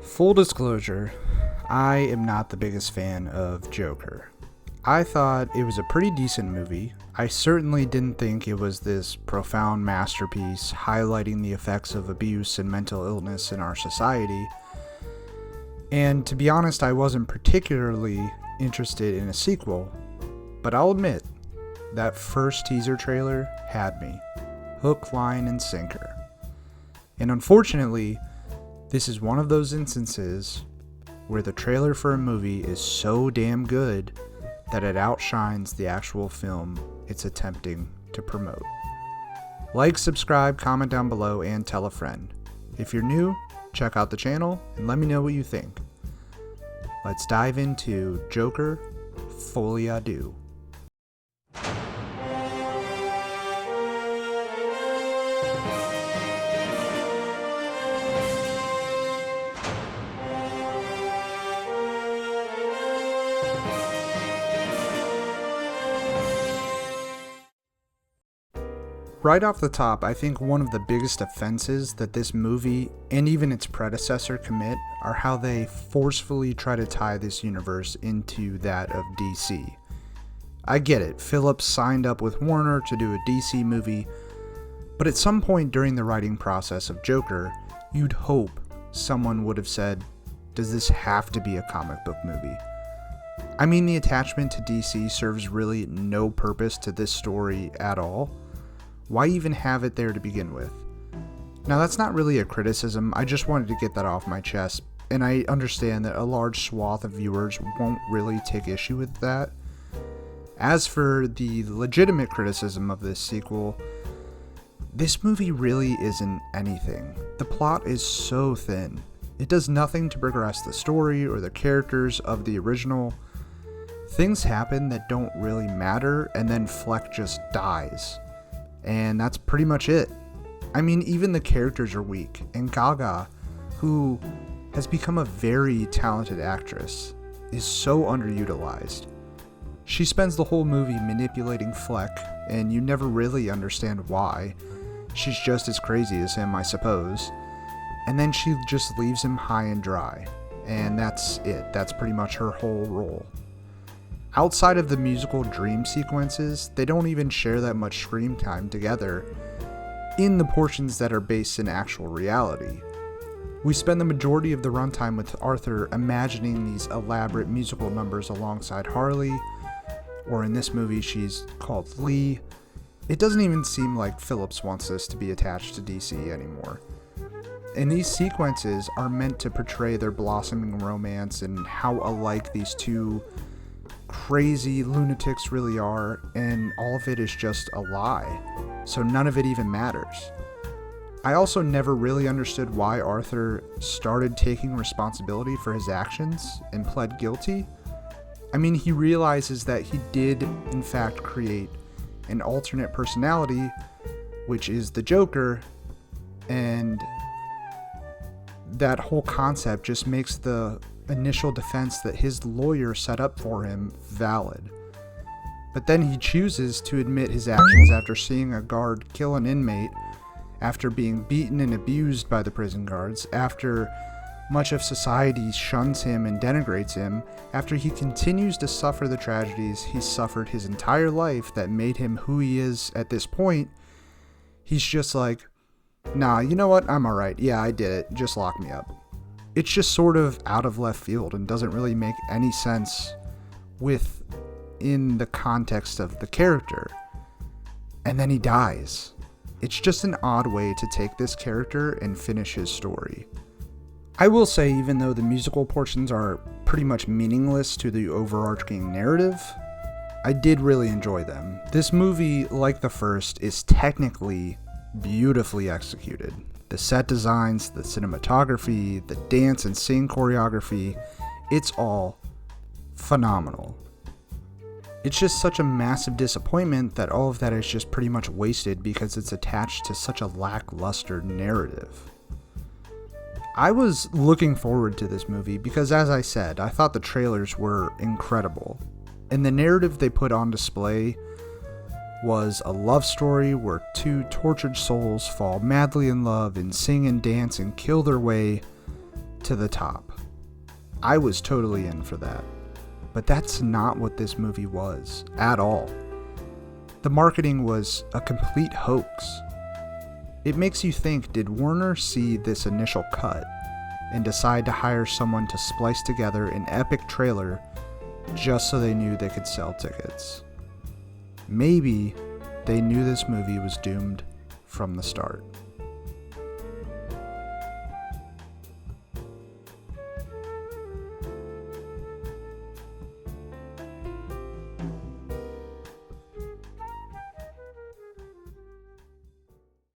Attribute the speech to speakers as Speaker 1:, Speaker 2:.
Speaker 1: Full disclosure, I am not the biggest fan of Joker. I thought it was a pretty decent movie. I certainly didn't think it was this profound masterpiece highlighting the effects of abuse and mental illness in our society. And to be honest, I wasn't particularly interested in a sequel, but I'll admit, that first teaser trailer had me. Hook, line, and sinker. And unfortunately, this is one of those instances where the trailer for a movie is so damn good that it outshines the actual film it's attempting to promote. Like, subscribe, comment down below, and tell a friend. If you're new, check out the channel and let me know what you think. Let's dive into Joker, Folie. Right off the top, I think one of the biggest offenses that this movie, and even its predecessor, commit are how they forcefully try to tie this universe into that of DC. I get it, Phillips signed up with Warner to do a DC movie, but at some point during the writing process of Joker, you'd hope someone would have said, does this have to be a comic book movie? I mean, the attachment to DC serves really no purpose to this story at all. Why even have it there to begin with? Now, that's not really a criticism, I just wanted to get that off my chest, and I understand that a large swath of viewers won't really take issue with that. As for the legitimate criticism of this sequel, this movie really isn't anything. The plot is so thin. It does nothing to progress the story or the characters of the original. Things happen that don't really matter, and then Fleck just dies. And that's pretty much it. I mean, even the characters are weak, and Gaga, who has become a very talented actress, is so underutilized. She spends the whole movie manipulating Fleck, and you never really understand why. She's just as crazy as him, I suppose. And then she just leaves him high and dry. And that's it. That's pretty much her whole role. Outside of the musical dream sequences, they don't even share that much screen time together in the portions that are based in actual reality. We spend the majority of the runtime with Arthur imagining these elaborate musical numbers alongside Harley, or in this movie she's called Lee. It doesn't even seem like Phillips wants this to be attached to DC anymore. And these sequences are meant to portray their blossoming romance and how alike these two crazy lunatics really are, and all of it is just a lie, so none of it even matters. I also never really understood why Arthur started taking responsibility for his actions and pled guilty. I mean, he realizes that he did in fact create an alternate personality, which is the Joker, and that whole concept just makes the initial defense that his lawyer set up for him valid. But then he chooses to admit his actions after seeing a guard kill an inmate, after being beaten and abused by the prison guards, after much of society shuns him and denigrates him, after he continues to suffer the tragedies he's suffered his entire life that made him who he is at this point. He's just like, nah, you know what, I'm alright, yeah, I did it, just lock me up. It's just sort of out of left field and doesn't really make any sense within the context of the character. And then he dies. It's just an odd way to take this character and finish his story. I will say, even though the musical portions are pretty much meaningless to the overarching narrative, I did really enjoy them. This movie, like the first, is technically beautifully executed. The set designs, the cinematography, the dance and sing choreography, it's all phenomenal. It's just such a massive disappointment that all of that is just pretty much wasted because it's attached to such a lackluster narrative. I was looking forward to this movie because, as I said, I thought the trailers were incredible. And the narrative they put on display was a love story where two tortured souls fall madly in love and sing and dance and kill their way to the top. I was totally in for that. But that's not what this movie was, at all. The marketing was a complete hoax. It makes you think, did Warner see this initial cut and decide to hire someone to splice together an epic trailer just so they knew they could sell tickets? Maybe they knew this movie was doomed from the start.